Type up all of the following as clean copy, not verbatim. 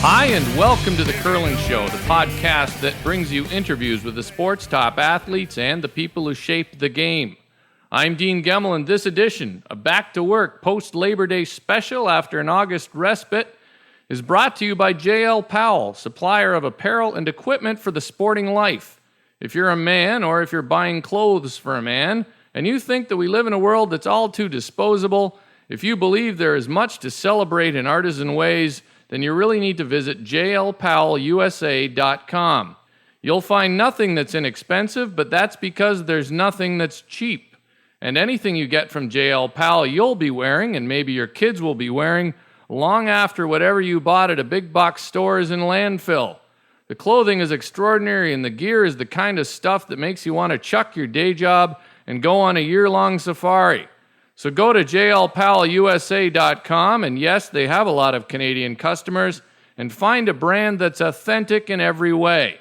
Hi, and welcome to The Curling Show, the podcast that brings you interviews with the sport's top athletes and the people who shaped the game. I'm Dean Gemmell, and this edition, a back-to-work post-Labor Day special after an August respite, is brought to you by J.L. Powell, supplier of apparel and equipment for the sporting life. If you're a man, or if you're buying clothes for a man, and you think that we live in a world that's all too disposable, if you believe there is much to celebrate in artisan ways, then you really need to visit jlpowellusa.com. You'll find nothing that's inexpensive, but that's because there's nothing that's cheap. And anything you get from JL Powell you'll be wearing, and maybe your kids will be wearing, long after whatever you bought at a big box store is in landfill. The clothing is extraordinary, and the gear is the kind of stuff that makes you want to chuck your day job and go on a year-long safari. So go to jlpowellusa.com, and yes, they have a lot of Canadian customers, and find a brand that's authentic in every way.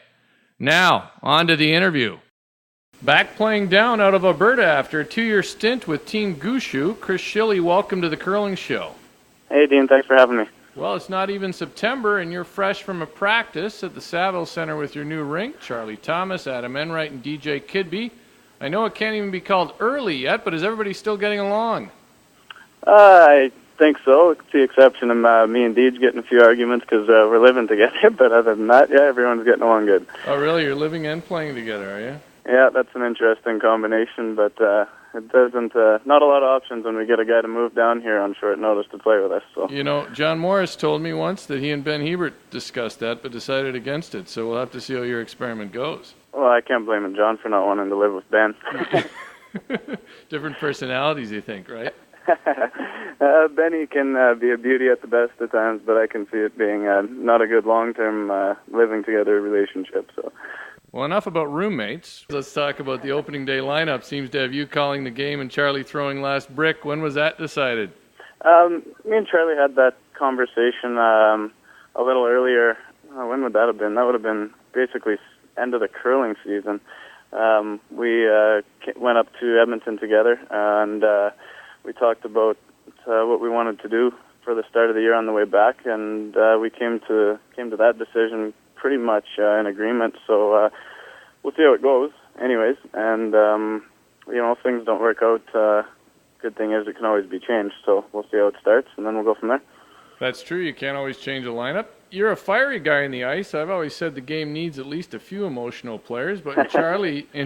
Now, on to the interview. Back playing down out of Alberta after a 2-year stint with Team Gushue, Chris Schille, welcome to the Curling Show. Hey, Dean, thanks for having me. Well, it's not even September, and you're fresh from a practice at the Saville Center with your new rink, Charlie Thomas, Adam Enright, and DJ Kidby. I know it can't even be called early yet, but is everybody still getting along? I think so, with the exception of me and Deej getting a few arguments because we're living together. But other than that, yeah, everyone's getting along good. Oh, really? You're living and playing together, are you? Yeah, that's an interesting combination, but it doesn't. Not a lot of options when we get a guy to move down here on short notice to play with us. So. You know, John Morris told me once that he and Ben Hebert discussed that, but decided against it. So we'll have to see how your experiment goes. Well, I can't blame him, John, for not wanting to live with Ben. Different personalities, you think, right? Benny can be a beauty at the best of times, but I can see it being not a good long-term living together relationship. So. Well, enough about roommates. Let's talk about the opening day lineup. Seems to have you calling the game and Charlie throwing last brick. When was that decided? Me and Charlie had that conversation a little earlier. When would that have been? That would have been basically end of the curling season. We went up to Edmonton together, and we talked about what we wanted to do for the start of the year on the way back, and we came to that decision pretty much in agreement. So we'll see how it goes, anyways. And if things don't work out, good thing is it can always be changed. So we'll see how it starts, and then we'll go from there. That's true. You can't always change a lineup. You're a fiery guy in the ice. I've always said the game needs at least a few emotional players, but in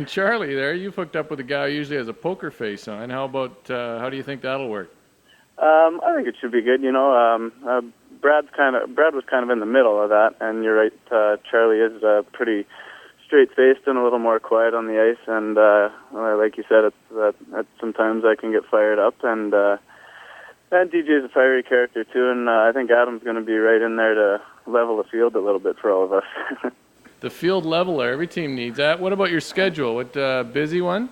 Charlie there, you've hooked up with a guy who usually has a poker face on. How about how do you think that'll work? I think it should be good. Brad was kind of in the middle of that, and you're right. Charlie is pretty straight-faced and a little more quiet on the ice, and like you said, sometimes I can get fired up, and DJ's a fiery character too, and I think Adam's going to be right in there to level the field a little bit for all of us. The field leveler, every team needs that. What about your schedule? What busy one?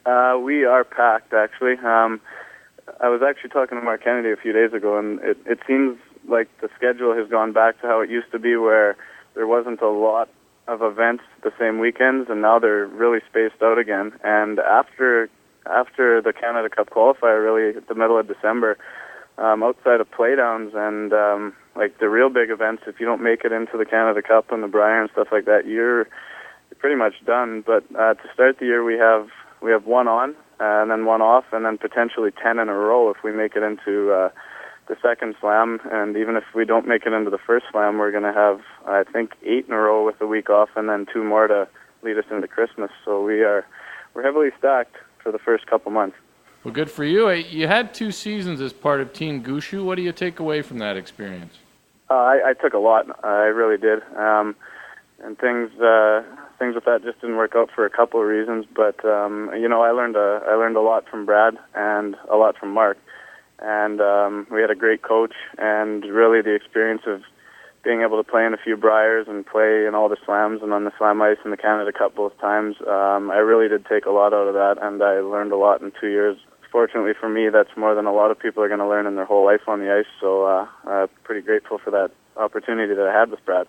We are packed, actually. I was actually talking to Mark Kennedy a few days ago, and it seems like the schedule has gone back to how it used to be, where there wasn't a lot of events the same weekends, and now they're really spaced out again. And after the Canada Cup qualifier, really at the middle of December, outside of playdowns and like the real big events, if you don't make it into the Canada Cup and the Brier and stuff like that, you're pretty much done. But to start the year, we have one on and then one off, and then potentially 10 in a row if we make it into the second slam. And even if we don't make it into the first slam, we're going to have, I think, 8 in a row with a week off, and then 2 more to lead us into Christmas. So we're heavily stacked for the first couple months. Well, good for you. You had 2 seasons as part of Team Gushue. What do you take away from that experience? I took a lot. I really did. And things with that just didn't work out for a couple of reasons. But I learned a lot from Brad and a lot from Mark. And we had a great coach, and really the experience of being able to play in a few Briers and play in all the slams and on the slam ice in the Canada Cup both times, I really did take a lot out of that, and I learned a lot in 2 years. Fortunately for me, that's more than a lot of people are going to learn in their whole life on the ice, so pretty grateful for that opportunity that I had with Brad.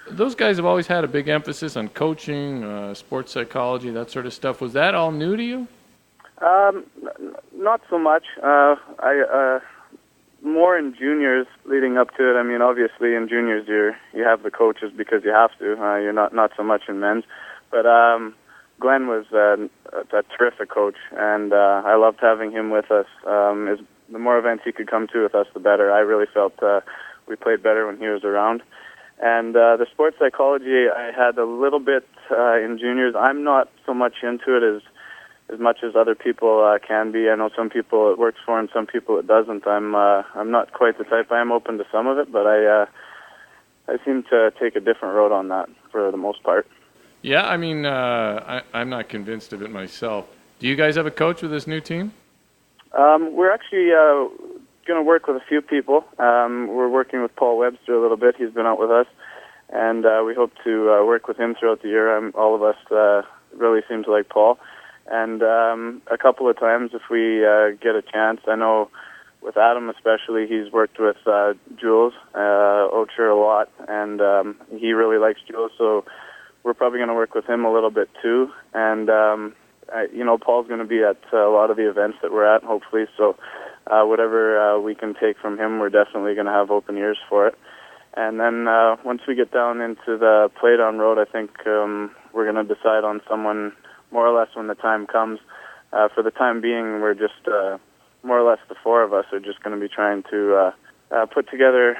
Those guys have always had a big emphasis on coaching, sports psychology, that sort of stuff. Was that all new to you? Not so much. more in juniors leading up to it. I mean, obviously in juniors you have the coaches because you have to. You're not so much in men's. But Glenn was a terrific coach, and I loved having him with us. The more events he could come to with us, the better. I really felt we played better when he was around. And the sports psychology, I had a little bit in juniors. I'm not so much into it as much as other people can be. I know some people it works for, and some people it doesn't. I'm not quite the type. I am open to some of it, but I seem to take a different road on that for the most part. Yeah, I mean, I'm not convinced of it myself. Do you guys have a coach with this new team? We're actually going to work with a few people. We're working with Paul Webster a little bit. He's been out with us, and we hope to work with him throughout the year. All of us really seem to like Paul. And a couple of times, if we get a chance, I know with Adam especially, he's worked with Jules Ocher a lot, and he really likes Jules, so we're probably going to work with him a little bit too. And Paul's going to be at a lot of the events that we're at, hopefully. So whatever we can take from him, we're definitely going to have open ears for it. And then once we get down into the play-down road, I think we're going to decide on someone more or less when the time comes. For the time being, we're just more or less the four of us are just going to be trying to put together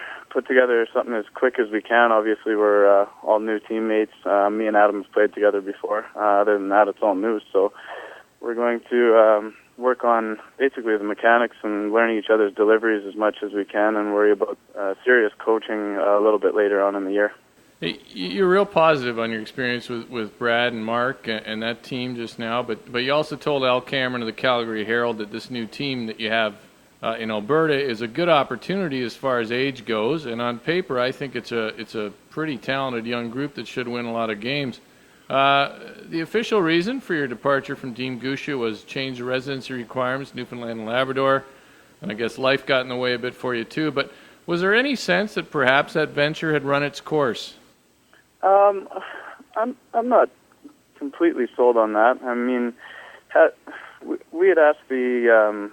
something as quick as we can. Obviously, we're all new teammates. Me and Adam have played together before. Other than that, it's all new. So we're going to work on basically the mechanics and learning each other's deliveries as much as we can, and worry about serious coaching a little bit later on in the year. Hey, you're real positive on your experience with Brad and Mark and that team just now, but you also told Al Cameron of the Calgary Herald that this new team that you have in Alberta is a good opportunity as far as age goes, and on paper I think it's a pretty talented young group that should win a lot of games. The official reason for your departure from Team Gusha was change of residency requirements, Newfoundland and Labrador, and I guess life got in the way a bit for you too, but was there any sense that perhaps that venture had run its course? I'm not completely sold on that. I mean, we had asked the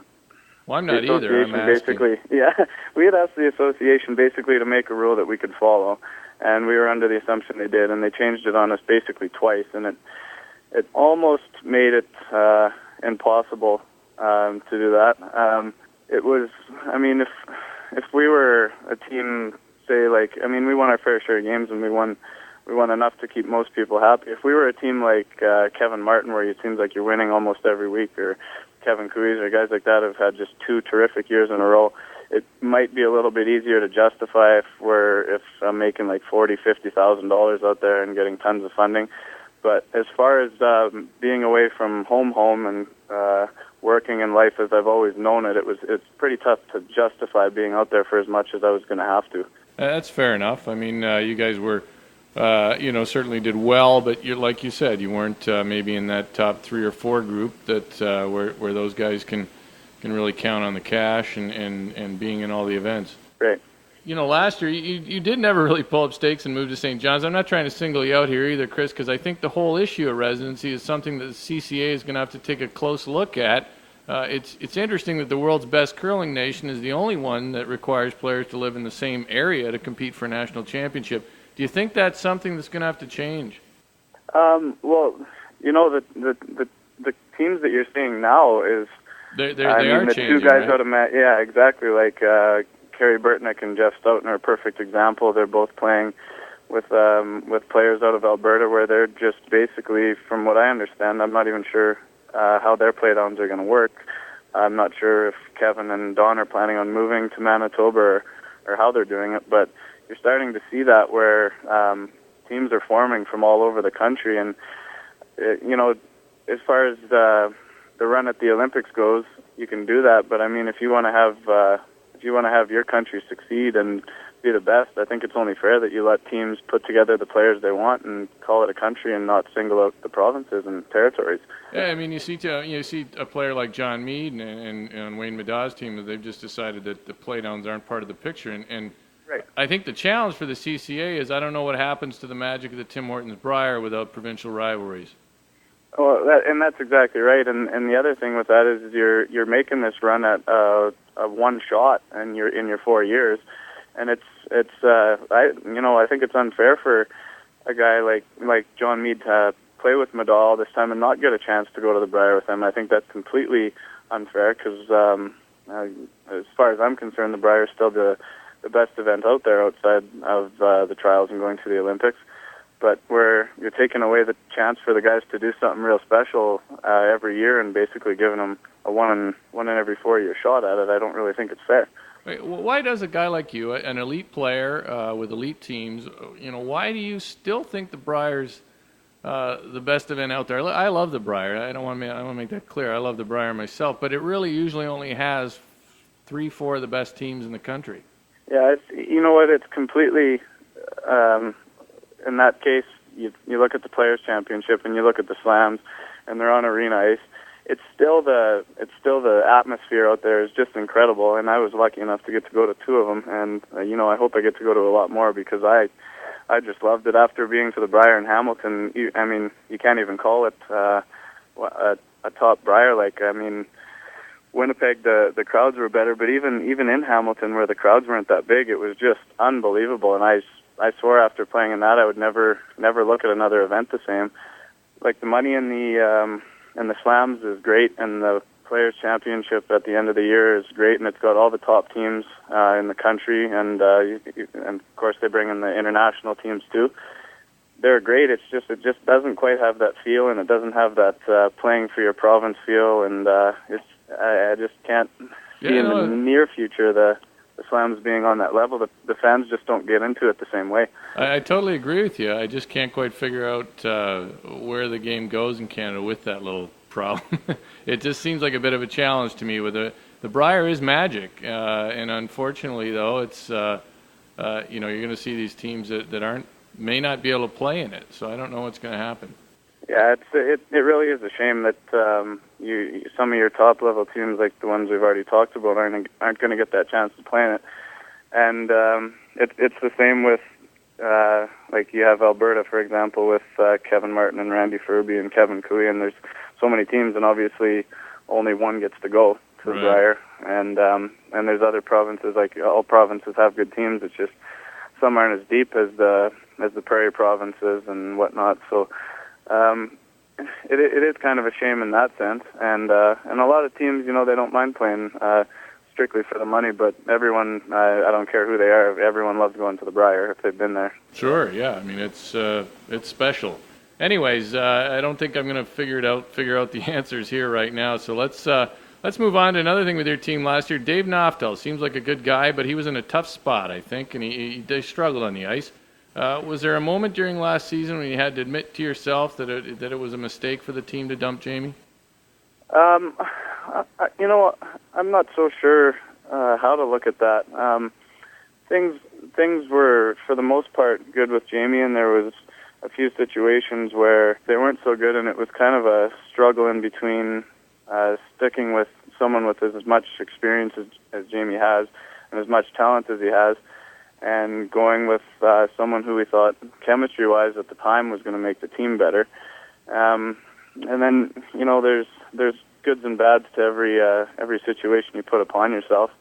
well, I'm not either. I'm basically, yeah, we had asked the association basically to make a rule that we could follow, and we were under the assumption they did, and they changed it on us basically twice, and it almost made it impossible to do that. It was, I mean, if we were a team, say like, I mean, we won our fair share of games, and we won enough to keep most people happy. If we were a team like Kevin Martin, where it seems like you're winning almost every week, or Kevin Kuiz, or guys like that have had just 2 terrific years in a row, it might be a little bit easier to justify if I'm making like $40,000-$50,000 out there and getting tons of funding. But as far as being away from home and working in life as I've always known it, it's pretty tough to justify being out there for as much as I was going to have to. That's fair enough. I mean, you guys were certainly did well, but like you said, you weren't maybe in that top 3 or 4 group that where those guys can really count on the cash and being in all the events. Right. Last year you did never really pull up stakes and move to St. John's. I'm not trying to single you out here either, Chris, because I think the whole issue of residency is something that the CCA is going to have to take a close look at. It's interesting that the world's best curling nation is the only one that requires players to live in the same area to compete for a national championship. Do you think that's something that's going to have to change? Well, the teams that you're seeing now is they are the changing, 2 guys right? out of yeah, exactly. Like Kerry Burtnick and Jeff Stoughton are a perfect example. They're both playing with players out of Alberta, where they're just basically, from what I understand, I'm not even sure how their playdowns are going to work. I'm not sure if Kevin and Don are planning on moving to Manitoba or how they're doing it, but you're starting to see that where teams are forming from all over the country, and as far as the run at the Olympics goes, you can do that. But I mean, if you want to have your country succeed and be the best, I think it's only fair that you let teams put together the players they want and call it a country and not single out the provinces and territories. Yeah, I mean, you see a player like John Meade and Wayne Madaw's team that they've just decided that the playdowns aren't part of the picture, and right. I think the challenge for the CCA is I don't know what happens to the magic of the Tim Hortons Brier without provincial rivalries. Well, that's exactly right. And the other thing with that is you're making this run at a one shot in your 4 years, and I think it's unfair for a guy like John Meade to play with Middaugh all this time and not get a chance to go to the Brier with him. I think that's completely unfair because as far as I'm concerned, the Brier is still the best event out there outside of the trials and going to the Olympics. But where you're taking away the chance for the guys to do something real special every year and basically giving them a one in every 4 year shot at it, I don't really think it's fair. Wait, why does a guy like you, an elite player with elite teams, why do you still think the Brier's the best event out there? I love the Brier. I want to make that clear. I love the Brier myself, but it really usually only has 3-4 of the best teams in the country. Yeah, you know what? It's completely. In that case, you look at the Players' Championship and you look at the slams, and they're on arena ice. It's still the atmosphere out there is just incredible, and I was lucky enough to get to go to 2 of them, and I hope I get to go to a lot more because I just loved it after being to the Brier in Hamilton. You can't even call it a top Brier. Winnipeg, the crowds were better, but even in Hamilton, where the crowds weren't that big, it was just unbelievable. And I swore after playing in that I would never look at another event the same. Like the money in the slams is great, and the Players' Championship at the end of the year is great, and it's got all the top teams in the country, and of course they bring in the international teams too. They're great. It just doesn't quite have that feel, and it doesn't have that playing for your province feel, and I just can't see in the near future the slams being on that level. The fans just don't get into it the same way. I totally agree with you. I just can't quite figure out where the game goes in Canada with that little problem. It just seems like a bit of a challenge to me. With the Brier is magic, and unfortunately, though, it's you're going to see these teams that may not be able to play in it. So I don't know what's going to happen. Yeah, it really is a shame that some of your top level teams, like the ones we've already talked about, aren't going to get that chance to play in it. And it's the same with like you have Alberta, for example, with Kevin Martin and Randy Furby and Kevin Cooey, and there's so many teams, and obviously only one gets to go to the Brier. And there's other provinces, like all provinces have good teams. It's just some aren't as deep as the Prairie provinces and whatnot. So. It is kind of a shame in that sense, and a lot of teams, they don't mind playing strictly for the money, but everyone, I don't care who they are, everyone loves going to the Brier if they've been there. Sure, yeah. I mean, it's special. Anyways, I don't think I'm going to figure out the answers here right now. So let's move on to another thing with your team last year. Dave Noftel seems like a good guy, but he was in a tough spot, I think, and he struggled on the ice. Was there a moment during last season when you had to admit to yourself that it was a mistake for the team to dump Jamie? I'm not so sure how to look at that. Things were, for the most part, good with Jamie, and there was a few situations where they weren't so good, and it was kind of a struggle in between sticking with someone with as much experience as Jamie has and as much talent as he has, and going with someone who we thought chemistry-wise at the time was going to make the team better. And then, there's goods and bads to every situation you put upon yourself.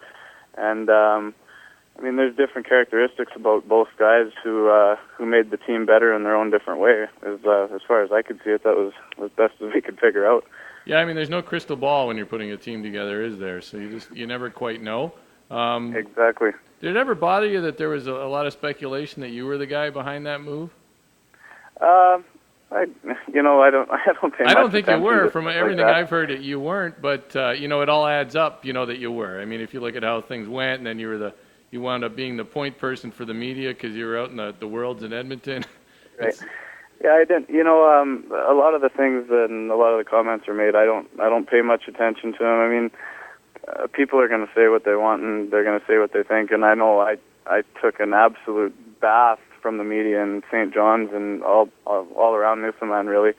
And there's different characteristics about both guys who made the team better in their own different way. As far as I could see it, that was as best as we could figure out. Yeah, there's no crystal ball when you're putting a team together, is there? So you never quite know. Exactly. Did it ever bother you that there was a lot of speculation that you were the guy behind that move? I don't pay much I don't think you attention were. to From stuff everything like that. I've heard, you weren't. But it all adds up. That you were. If you look at how things went, and then you wound up being the point person for the media because you were out in the worlds in Edmonton. Right. Yeah, I didn't. A lot of the things and a lot of the comments are made. I don't pay much attention to them. People are going to say what they want, and they're going to say what they think. And I know I took an absolute bath from the media in St. John's and all around Newfoundland, really.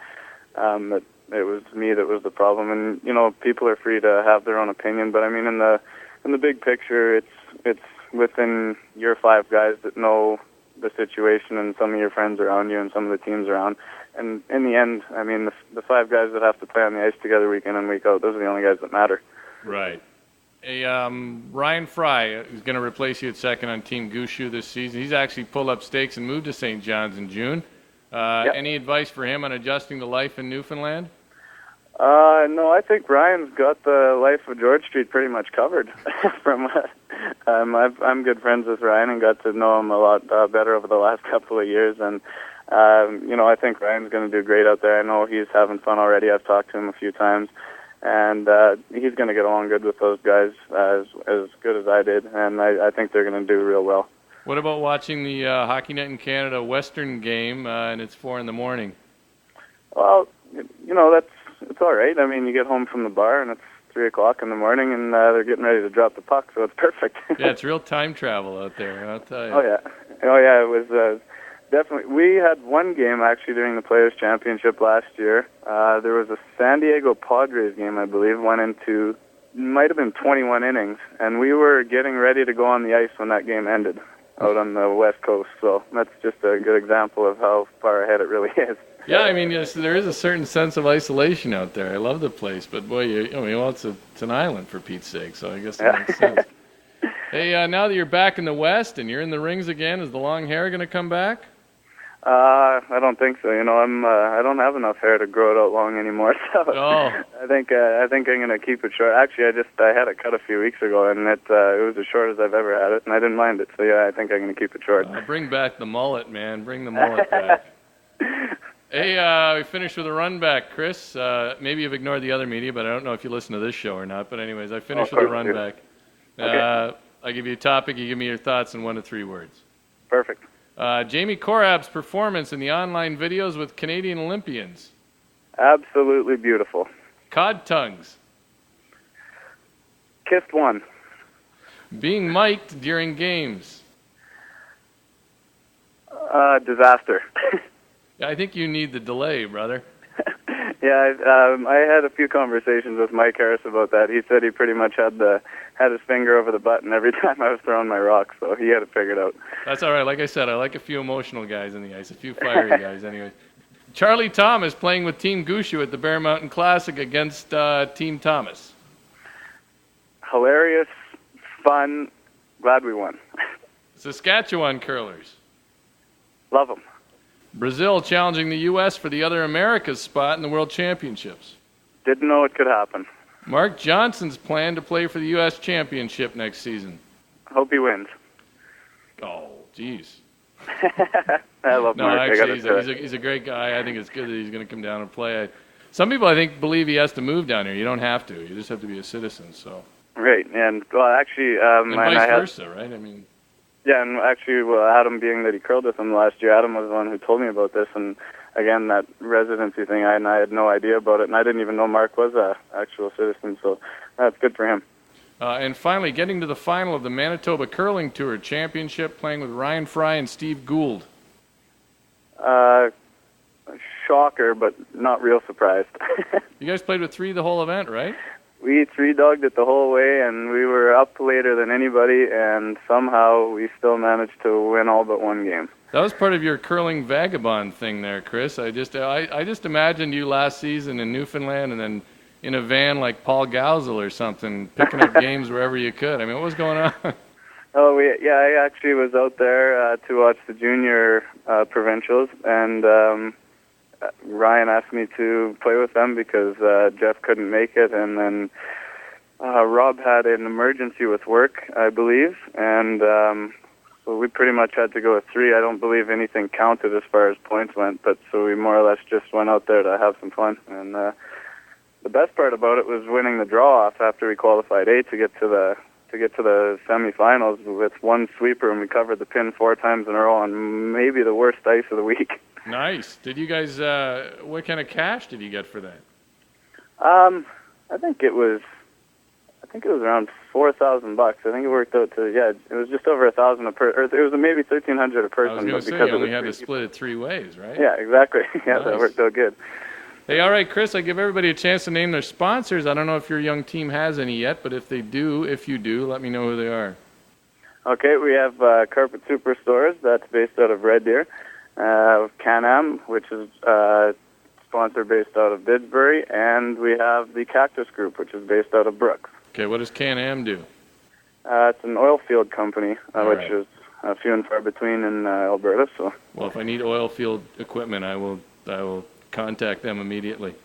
That it was me that was the problem. And people are free to have their own opinion, but in the big picture, it's within your 5 guys that know the situation, and some of your friends around you, and some of the teams around. And in the end, the 5 guys that have to play on the ice together week in and week out, those are the only guys that matter. Right. Hey, Ryan Fry is going to replace you at second on Team Gushu this season. He's actually pulled up stakes and moved to St. John's in June. Yep. Any advice for him on adjusting to life in Newfoundland? No, I think Ryan's got the life of George Street pretty much covered. I'm good friends with Ryan and got to know him a lot better over the last couple of years. And, I think Ryan's going to do great out there. I know he's having fun already. I've talked to him a few times. And he's going to get along good with those guys as good as I did. And I think they're going to do real well. What about watching the Hockey Night in Canada Western game, and it's 4 a.m? Well, it's all right. I mean, you get home from the bar, and it's 3 o'clock in the morning, and they're getting ready to drop the puck, so it's perfect. Yeah, it's real time travel out there, I'll tell you. Oh, yeah. It was definitely. We had one game, actually, during the Players' Championship last year. There was a San Diego Padres game, I believe, might have been 21 innings, and we were getting ready to go on the ice when that game ended out on the West Coast. So that's just a good example of how far ahead it really is. Yeah, I mean, yes, there is a certain sense of isolation out there. I love the place, but boy, it's an island for Pete's sake. So I guess that makes sense. Hey, now that you're back in the West and you're in the rings again, is the long hair going to come back? I don't think so. I don't have enough hair to grow it out long anymore. So I think I'm going to keep it short. Actually, I had it cut a few weeks ago, and it was as short as I've ever had it, and I didn't mind it. So yeah, I think I'm going to keep it short. Bring back the mullet, man. Bring the mullet back. Hey, we finished with a run back, Chris. Maybe you've ignored the other media, but I don't know if you listen to this show or not. But anyways, I finished with a run back. Okay. I give you a topic. You give me your thoughts in 1 to 3 words. Perfect. Jamie Korab's performance in the online videos with Canadian Olympians. Absolutely beautiful. Cod tongues. Kissed one. Being mic'd during games. Disaster. I think you need the delay, brother. Yeah, I had a few conversations with Mike Harris about that. He said he pretty much had his finger over the button every time I was throwing my rock, so he had it figured out. That's all right. Like I said, I like a few emotional guys in the ice, a few fiery guys anyway. Charlie Thomas playing with Team Gushu at the Bear Mountain Classic against Team Thomas. Hilarious, fun, glad we won. Saskatchewan curlers. Love them. Brazil challenging the U.S. for the other Americas spot in the World Championships. Didn't know it could happen. Mark Johnson's plan to play for the U.S. Championship next season. Hope he wins. Oh, jeez. I love Mark. Actually, he's a great guy. I think it's good that he's going to come down and play. Some people, I think, believe he has to move down here. You don't have to. You just have to be a citizen. So. Right, and actually, and vice versa, right? I mean. Yeah, and actually, Adam, being that he curled with him last year, Adam was the one who told me about this. And again, that residency thing, I had no idea about it, and I didn't even know Mark was an actual citizen. So that's good for him. And finally, getting to the final of the Manitoba Curling Tour Championship, playing with Ryan Fry and Steve Gould. Shocker, but not real surprised. You guys played with 3 the whole event, right? We 3-dogged it the whole way, and we were up later than anybody, and somehow we still managed to win all but one game. That was part of your curling vagabond thing there, Chris. I just imagined you last season in Newfoundland and then in a van like Paul Gausel or something, picking up games wherever you could. I mean, what was going on? I actually was out there to watch the junior provincials, and Ryan asked me to play with them because Jeff couldn't make it, and then Rob had an emergency with work, I believe, and so we pretty much had to go with 3. I don't believe anything counted as far as points went, but so we more or less just went out there to have some fun. And the best part about it was winning the draw-off after we qualified 8 to get to the semifinals with one sweeper, and we covered the pin 4 times in a row on maybe the worst ice of the week. Nice. Did you guys? What kind of cash did you get for that? I think it was around $4,000. I think it worked out to it was just over $1,000 a person. It was maybe $1,300 a person. I was going to say you only had to split it 3 ways, right? Yeah, exactly. Yeah, nice. That worked out good. Hey, all right, Chris. I give everybody a chance to name their sponsors. I don't know if your young team has any yet, but if you do, let me know who they are. Okay, we have Carpet Superstores. That's based out of Red Deer. Can-Am, which is sponsor based out of Didsbury, and we have the Cactus Group, which is based out of Brooks. Okay, what does Can-Am do? It's an oil field company, which right. is few and far between in Alberta. So. Well, if I need oil field equipment, I will contact them immediately.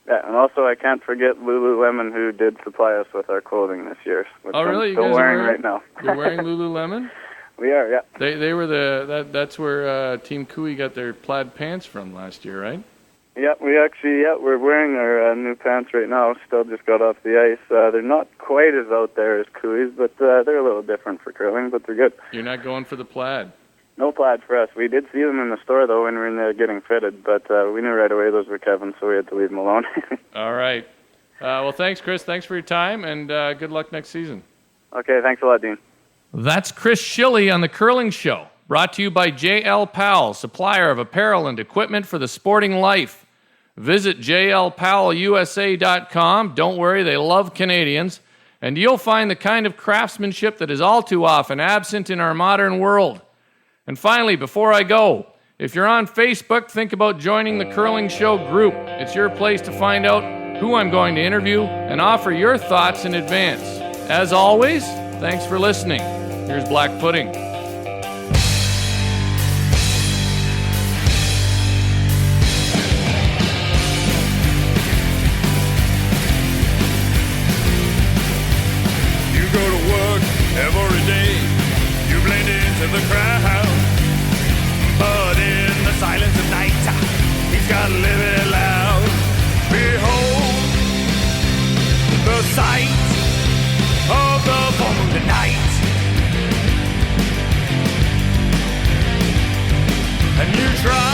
Yeah, and also I can't forget Lululemon, who did supply us with our clothing this year. Which really? I'm still You guys wearing are right now. You're wearing Lululemon? We are, yeah. They were that's where Team Cooey got their plaid pants from last year, right? Yeah, we're wearing our new pants right now. Still just got off the ice. They're not quite as out there as Cooey's, but they're a little different for curling, but they're good. You're not going for the plaid? No plaid for us. We did see them in the store, though, when we were in there getting fitted, but we knew right away those were Kevin's, so we had to leave them alone. All right. Well, thanks, Chris. Thanks for your time, and good luck next season. Okay, thanks a lot, Dean. That's Chris Schille on The Curling Show, brought to you by J.L. Powell, supplier of apparel and equipment for the sporting life. Visit jlpowellusa.com. Don't worry, they love Canadians. And you'll find the kind of craftsmanship that is all too often absent in our modern world. And finally, before I go, if you're on Facebook, think about joining the Curling Show group. It's your place to find out who I'm going to interview and offer your thoughts in advance. As always, thanks for listening. Here's Black Pudding. Every day you blend into the crowd, but in the silence of night he's got to live it loud. Behold the sight of the full moon tonight, and you try